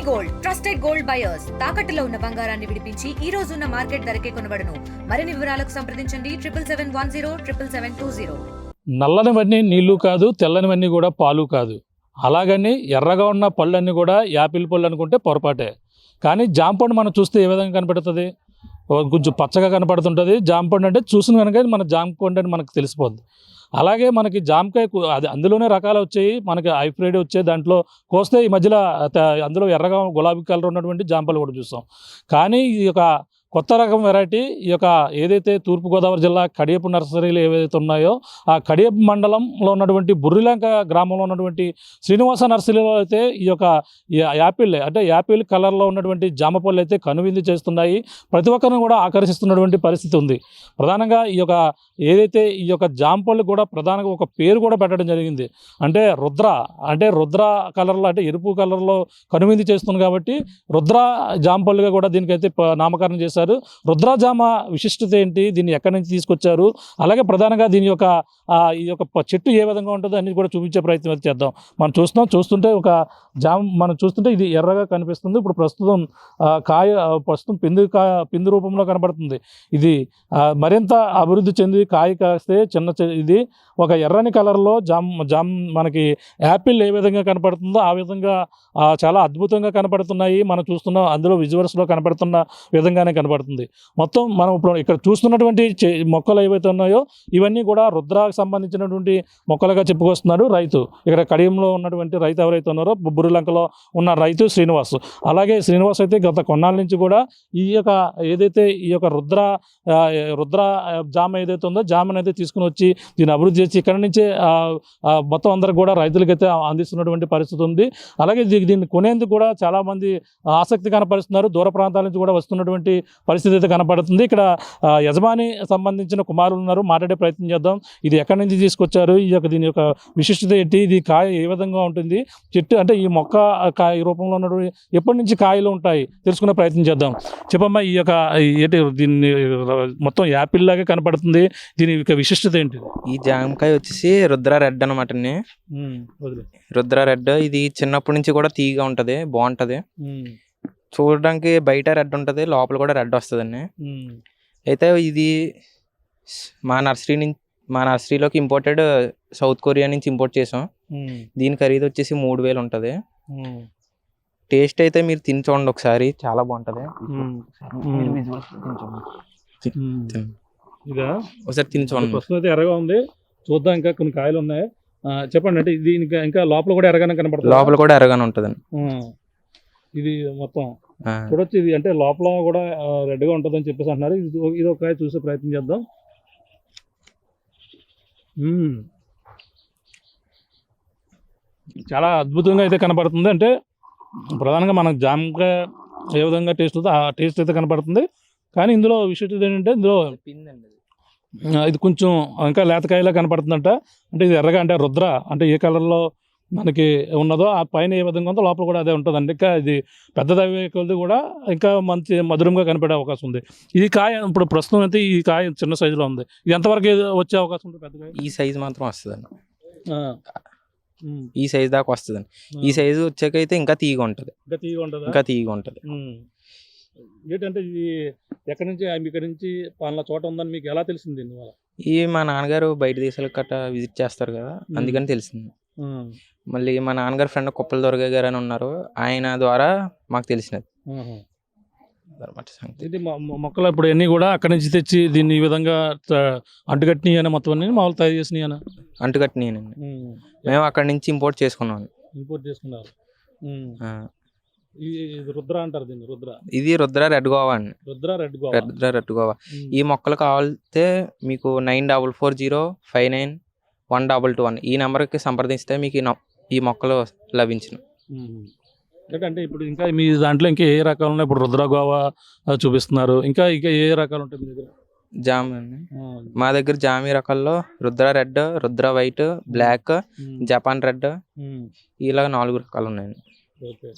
Gold trusted gold buyers తాకట్టులో ఉన్న బంగారాన్ని విడిపించి ఈ రోజు ఉన్న మార్కెట్ ధరకే కొనబడును. మరిన్ని వివరాలకు సంప్రదించండి 7771077720. నల్లనివన్నీ నీళ్లు కాదు, తెల్లనివన్నీ కూడా పాలు కాదు. అలాగని ఎర్రగా ఉన్న పళ్ళన్నీ కూడా యాపిల్ పళ్ళు అనుకుంటే పొరపాటే. కానీ జాంపండు మనం చూస్తే ఏ విధంగా కనపడుతుంది? కొంచెం పచ్చగా కనపడుతుంటుంది. జాంపండు అంటే చూసిన కనుక మన జాంపండు అని మనకు తెలిసిపోద్ది. అలాగే మనకి జామకాయ అది అందులోనే రకాలు వచ్చాయి, మనకి హైబ్రిడ్ వచ్చాయి. దాంట్లో కోస్తే ఈ మధ్యలో అందులో ఎర్రగా గులాబీ కలర్ ఉన్నటువంటి జాంపలు కూడా చూస్తాం. కానీ ఈ యొక్క కొత్త రకం వెరైటీ ఈ యొక్క ఏదైతే తూర్పుగోదావరి జిల్లా కడియపు నర్సరీలు ఏవైతే ఉన్నాయో ఆ కడియపు మండలంలో ఉన్నటువంటి బుర్రిలంక గ్రామంలో ఉన్నటువంటి శ్రీనివాస నర్సరీలో అయితే ఈ యొక్క యాపిల్ అంటే యాపిల్ కలర్లో ఉన్నటువంటి జామ పళ్ళు అయితే కనువిందు చేస్తున్నాయి. ప్రతి ఒక్కరిని కూడా ఆకర్షిస్తున్నటువంటి పరిస్థితి ఉంది. ప్రధానంగా ఈ యొక్క ఏదైతే ఈ యొక్క జామ పళ్ళు కూడా ప్రధానంగా ఒక పేరు కూడా పెట్టడం జరిగింది. అంటే రుద్ర కలర్లో అంటే ఎరుపు కలర్లో కనువిందు చేస్తుంది కాబట్టి రుద్ర జామ పళ్ళుగా కూడా దీనికైతే నామకరణం చేశారు. రుద్రజామ విశిష్టత ఏంటి, దీన్ని ఎక్కడి నుంచి తీసుకొచ్చారు, అలాగే ప్రధానంగా దీని యొక్క ఈ యొక్క చెట్టు ఏ విధంగా ఉంటుందో అన్ని కూడా చూపించే ప్రయత్నం అయితే చేద్దాం. మనం చూస్తుంటే ఒక జామ మనం చూస్తుంటే ఇది ఎర్రగా కనిపిస్తుంది. ఇప్పుడు ప్రస్తుతం పిందు రూపంలో కనబడుతుంది. ఇది మరింత అభివృద్ధి చెంది కాయ కాస్తే ఇది ఒక ఎర్రని కలర్లో జామ్ మనకి యాపిల్ ఏ విధంగా కనపడుతుందో ఆ విధంగా చాలా అద్భుతంగా కనపడుతున్నాయి. మనం చూస్తున్నాం అందులో విజువల్స్లో కనపడుతున్న విధంగానే కనపడుతుంది. మొత్తం మనం ఇప్పుడు ఇక్కడ చూస్తున్నటువంటి మొక్కలు ఏవైతే ఉన్నాయో ఇవన్నీ కూడా రుద్రాకు సంబంధించినటువంటి మొక్కలుగా చెప్పుకొస్తున్నాడు రైతు. ఇక్కడ కడియంలో ఉన్నటువంటి రైతు ఎవరైతే ఉన్నారో బుర్రిలంకలో ఉన్న రైతు శ్రీనివాస్. అలాగే శ్రీనివాస్ అయితే గత కొన్నాళ్ళ నుంచి కూడా ఈ యొక్క ఏదైతే ఈ యొక్క రుద్ర జామ ఏదైతే ఉందో జామను అయితే తీసుకుని వచ్చి దీన్ని అభివృద్ధి చేసి ఇక్కడ నుంచే మొత్తం అందరికి కూడా రైతులకైతే అందిస్తున్నటువంటి పరిస్థితి ఉంది. అలాగే దీన్ని కొనేందుకు కూడా చాలామంది ఆసక్తి కనపరుస్తున్నారు. దూర ప్రాంతాల నుంచి కూడా వస్తున్నటువంటి పరిస్థితి అయితే కనపడుతుంది. ఇక్కడ యజమాని సంబంధించిన కుమారులు ఉన్నారు, మాట్లాడే ప్రయత్నం చేద్దాం. ఇది ఎక్కడి నుంచి తీసుకొచ్చారు, దీని యొక్క విశిష్టత ఏంటి, ఇది కాయ ఏ విధంగా ఉంటుంది, చెట్టు అంటే ఈ మొక్క కాయ రూపంలో ఉన్నటువంటి ఎప్పటి నుంచి కాయలు ఉంటాయి తెలుసుకునే ప్రయత్నం చేద్దాం. చెప్పమ్మా, ఈ యొక్క దీన్ని మొత్తం యాపిల్ లాగా కనపడుతుంది, దీని యొక్క విశిష్టత ఏంటి? ఈ జామకాయ వచ్చేసి రుద్ర రెడ్ అనమాట. రుద్ర రెడ్ ఇది చిన్నప్పటి నుంచి కూడా తీయగా ఉంటది, బాగుంటది. చూడడానికి బయట రెడ్ ఉంటుంది, లోపల కూడా రెడ్ వస్తుందండి. అయితే ఇది మా నర్సరీలోకి ఇంపోర్టెడ్ సౌత్ కొరియా నుంచి ఇంపోర్ట్ చేసాం. దీని ఖరీదు వచ్చేసి 3000 ఉంటుంది. టేస్ట్ అయితే మీరు తిని చూడండి ఒకసారి, చాలా బాగుంటది. ఒకసారి తిని చూడండి. అయితే ఎర్రగా ఉంది, చూద్దాం. ఇంకా కొన్ని కాయలు ఉన్నాయి, చెప్పండి. అంటే ఇది ఇంకా లోపల కూడా ఎర్రగానే కనపడుతుంది. లోపల కూడా ఎర్రగానే ఉంటుందండి. ఇది మొత్తం చూడొచ్చు. ఇది అంటే లోపల కూడా రెడ్గా ఉంటుందని చెప్పేసి అంటున్నారు. ఇది ఒక కాయ చూసే ప్రయత్నం చేద్దాం. చాలా అద్భుతంగా అయితే కనపడుతుంది. అంటే ప్రధానంగా మనకు జామకాయ ఏ విధంగా టేస్ట్ ఉందో ఆ టేస్ట్ అయితే కనపడుతుంది. కానీ ఇందులో విశిష్టత ఏంటంటే ఇందులో ఇది కొంచెం ఇంకా లేతకాయలా కనపడుతుందంట. అంటే ఇది ఎర్రగా అంటే రుద్ర అంటే ఏ కలర్లో మనకి ఉన్నదో ఆ పైన ఏ విధంగా ఉందో లోపల కూడా అదే ఉంటుందండి. ఇంకా ఇది పెద్దదవి కొద్ది కూడా ఇంకా మంచి మధురంగా కనిపెడే అవకాశం ఉంది. ఇది కాయ ఇప్పుడు ప్రస్తుతం అయితే ఈ కాయ చిన్న సైజులో ఉంది. ఇది ఎంతవరకు వచ్చే అవకాశం ఉంటుంది? పెద్దగా ఈ సైజు మాత్రం వస్తుందండి, ఈ సైజు దాకా వస్తుందండి. ఈ సైజు వచ్చాకైతే ఇంకా తీయగా ఉంటుంది. ఏంటంటే ఇది ఎక్కడి నుంచి ఇక్కడ నుంచి పలానా చోట ఉందని మీకు ఎలా తెలిసింది? ఈ మా నాన్నగారు బయట దేశాలకు గట్టా విజిట్ చేస్తారు కదా, అందుకని తెలిసింది. మళ్ళీ మా నాన్నగారు ఫ్రెండ్ కుప్పల దొరగయ్య గారు అని ఉన్నారు, ఆయన ద్వారా మాకు తెలిసినది. ఇది మొక్కలు ఇప్పుడు అన్నీ కూడా అక్కడి నుంచి తెచ్చి దీన్ని ఈ విధంగా అంటుకట్టిన మొత్తం అన్ని మామూలు తయారు చేసిన అంటుకట్టినండి. మేము అక్కడి నుంచి ఇంపోర్ట్ చేసుకున్నాం. చేసుకున్నారు. రుద్ర అంటారు దీన్ని. ఇది రుద్ర రెడ్ గోవా అండి. రుద్ర రెడ్ గోవా. ఈ మొక్కలు కావాలితే మీకు 9440591221 ఈ నెంబర్కి సంప్రదిస్తే మీకు ఈ మొక్కలు లభించును. అంటే ఇప్పుడు ఇంకా మీ దాంట్లో ఇంకా ఏ రకాలు ఉన్నాయి? ఇప్పుడు రుద్ర గోవా చూపిస్తున్నారు, ఇంకా ఏ రకాలు ఉంటాయి మీ దగ్గర? జామ్ అండి మా దగ్గర. జామీ రకాల్లో Rudra red, Rudra white, black, Japan red, ఇలా 4 రకాలు ఉన్నాయండి. ఓకే.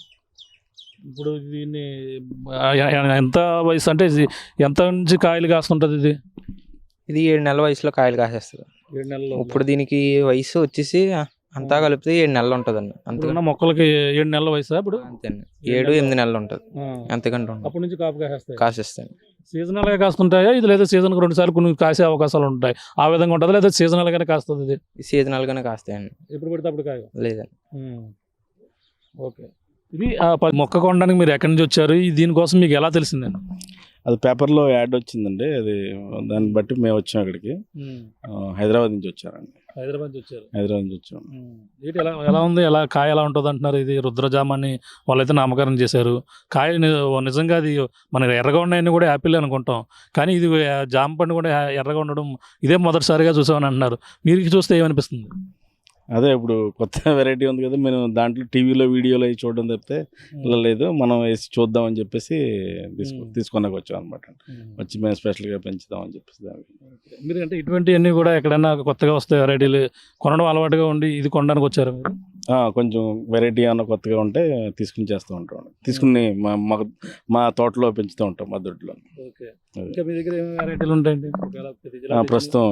ఇప్పుడు దీన్ని ఎంత వయసు అంటే ఎంత నుంచి కాయలు కాస్తుంటుంది? ఇది 7 నెలల వయసులో కాయలు కాసేస్తుంది. 7 నెలలు. ఇప్పుడు దీనికి వయసు వచ్చేసి అంతా కలిపితే 7 నెలలు ఉంటుందండి. అంతే ఇప్పుడున్న మొక్కలకి 7 నెలల వయసు ఇప్పుడు అంతే అండి. 7-8 నెలలు ఉంటుంది, అంతకంటే ఉంటుంది. అప్పటి నుంచి కాపు కాసేస్తాయి. కాసేస్తాయి. సీజనల్గా కాస్తుంటాయా ఇది, లేదా సీజన్కి 2 సార్లు కొన్ని కాసే అవకాశాలు ఉంటాయి ఆ విధంగా ఉంటుంది, లేదా సీజనల్గానే కాస్తుంది ఇది? సీజనల్గానే కాస్తాయండి, ఎప్పుడు పడితే అప్పుడు కాయ? లేదండి. ఓకే. ఇది మొక్క కొనడానికి మీరు ఎక్కడి నుంచి వచ్చారు, దీనికోసం మీకు ఎలా తెలిసిందండి? అది పేపర్లో యాడ్ వచ్చిందండి, అది దాన్ని బట్టి మేము వచ్చాం ఇక్కడికి. హైదరాబాద్ నుంచి వచ్చారండి. హైదరాబాద్ నుంచి వచ్చారు. హైదరాబాద్ నుంచి వచ్చాం. ఏంటి ఎలా ఉంది, ఎలా కాయ ఎలా ఉంటుంది అంటున్నారు? ఇది రుద్రజామ అని వాళ్ళైతే నామకరణం చేశారు. కాయ నిజంగా అది మన ఎర్రగా ఉన్నాయని కూడా యాపిల్ అనుకుంటాం, కానీ ఇది జామ పండు కూడా ఎర్రగా ఉండడం ఇదే మొదటిసారిగా చూసామని అంటున్నారు. మీరు చూస్తే ఏమనిపిస్తుంది? అదే ఇప్పుడు కొత్త వెరైటీ ఉంది కదా, మేము దాంట్లో టీవీలో వీడియోలో అవి చూడడం తప్పితే ఇలా లేదు, మనం వేసి చూద్దామని చెప్పేసి తీసుకున్నాక వచ్చాం అనమాట. వచ్చి మేము స్పెషల్గా పెంచుదామని చెప్పేసి దానికి. మీరు అంటే ఇటువంటివన్నీ కూడా ఎక్కడైనా కొత్తగా వస్తాయి వెరైటీలు కొనడం అలవాటుగా ఉండి ఇది కొనడానికి వచ్చారు మీరు? కొంచెం వెరైటీ ఏమన్నా కొత్తగా ఉంటే తీసుకుని చేస్తూ ఉంటాం, తీసుకుని మా తోటలో పెంచుతూ ఉంటాం, మా దొడ్లో. ఇంకా మీ దగ్గర ఏమేమి వెరైటీలు ఉంటాయండి ప్రస్తుతం?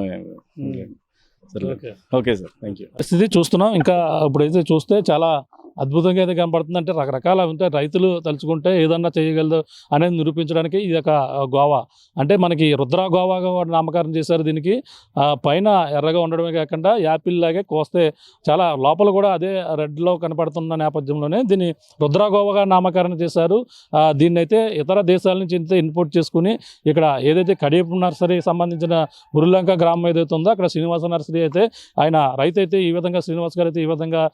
Okay sir, thank you. పరిస్థితి చూస్తున్నాం. ఇంకా ఇప్పుడైతే చూస్తే చాలా అద్భుతంగా అయితే కనపడుతుంది. అంటే రకరకాల ఉంటాయి, రైతులు తలుచుకుంటే ఏదన్నా చేయగలదు అనేది నిరూపించడానికి ఇది ఒక గోవా. అంటే మనకి రుద్ర గోవాగా నామకరణం చేశారు దీనికి. పైన ఎర్రగా ఉండడమే కాకుండా యాపిల్ లాగే కోస్తే చాలా లోపల కూడా అదే రెడ్లో కనపడుతున్న నేపథ్యంలోనే దీన్ని రుద్ర గోవాగా నామకరణం చేశారు. దీన్ని అయితే ఇతర దేశాల నుంచి ఇంత ఇంపోర్ట్ చేసుకుని ఇక్కడ ఏదైతే కడియపు నర్సరీ సంబంధించిన మురులంక గ్రామం ఏదైతే ఉందో అక్కడ శ్రీనివాస నర్సరీ అయితే ఆయన రైతు అయితే ఈ విధంగా శ్రీనివాస్ గారు అయితే ఈ విధంగా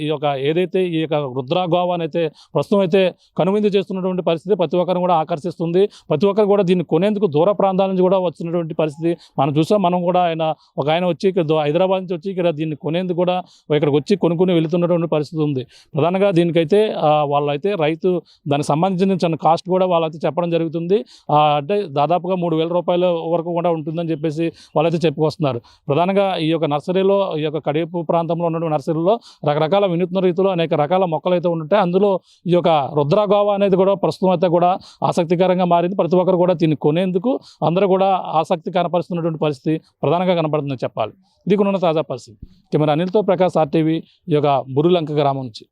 ఈ యొక్క ఏదైతే ఈ యొక్క రుద్ర గోవాని అయితే ప్రస్తుతం అయితే కనువిందు చేస్తున్నటువంటి పరిస్థితి ప్రతి ఒక్కరిని కూడా ఆకర్షిస్తుంది. ప్రతి ఒక్కరు కూడా దీన్ని కొనేందుకు దూర ప్రాంతాల నుంచి కూడా వచ్చినటువంటి పరిస్థితి మనం చూసాం. మనం కూడా ఆయన వచ్చి ఇక్కడ హైదరాబాద్ నుంచి వచ్చి ఇక్కడ దీన్ని కొనేందుకు కూడా ఇక్కడికి వచ్చి కొనుక్కుని వెళుతున్నటువంటి పరిస్థితి ఉంది. ప్రధానంగా దీనికైతే వాళ్ళైతే రైతు దానికి సంబంధించిన కాస్ట్ కూడా వాళ్ళైతే చెప్పడం జరుగుతుంది. అంటే దాదాపుగా 3,000 రూపాయల వరకు కూడా ఉంటుందని చెప్పేసి వాళ్ళైతే చెప్పుకొస్తున్నారు. ప్రధానంగా ఈ యొక్క నర్సరీలో ఈ యొక్క కడియపు ప్రాంతంలో ఉన్నటువంటి నర్సరీలో రకరకాల వినూత్న రీతిలో అనేక రకాల మొక్కలు అయితే ఉంటాయి. అందులో ఈ యొక్క రుద్ర గోవా అనేది కూడా ప్రస్తుతం అయితే కూడా ఆసక్తికరంగా మారింది. ప్రతి ఒక్కరు కూడా దీన్ని కొనేందుకు అందరూ కూడా ఆసక్తి కనపరుస్తున్నటువంటి పరిస్థితి ప్రధానంగా కనపడుతుందని చెప్పాలి. ఇది కొన్న తాజా పరిస్థితి. కెమెరా అనిల్తో ప్రకాష్, RTV, ఈ యొక్క బురులంక గ్రామం నుంచి.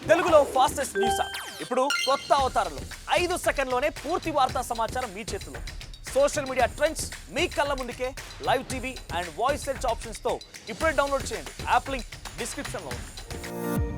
తెలుగులో ఫాస్టెస్ట్ న్యూస్ యాప్ ఇప్పుడు కొత్త అవతారంలో 5 సెకండ్లోనే పూర్తి వార్తా సమాచారం మీ చేతిలో. సోషల్ మీడియా ట్రెండ్స్ మీ కళ్ళ ముందుకే live TV and voice search ఆప్షన్స్తో ఇప్పుడే డౌన్లోడ్ చేయండి. యాప్ లింక్ డిస్క్రిప్షన్లో ఉంది.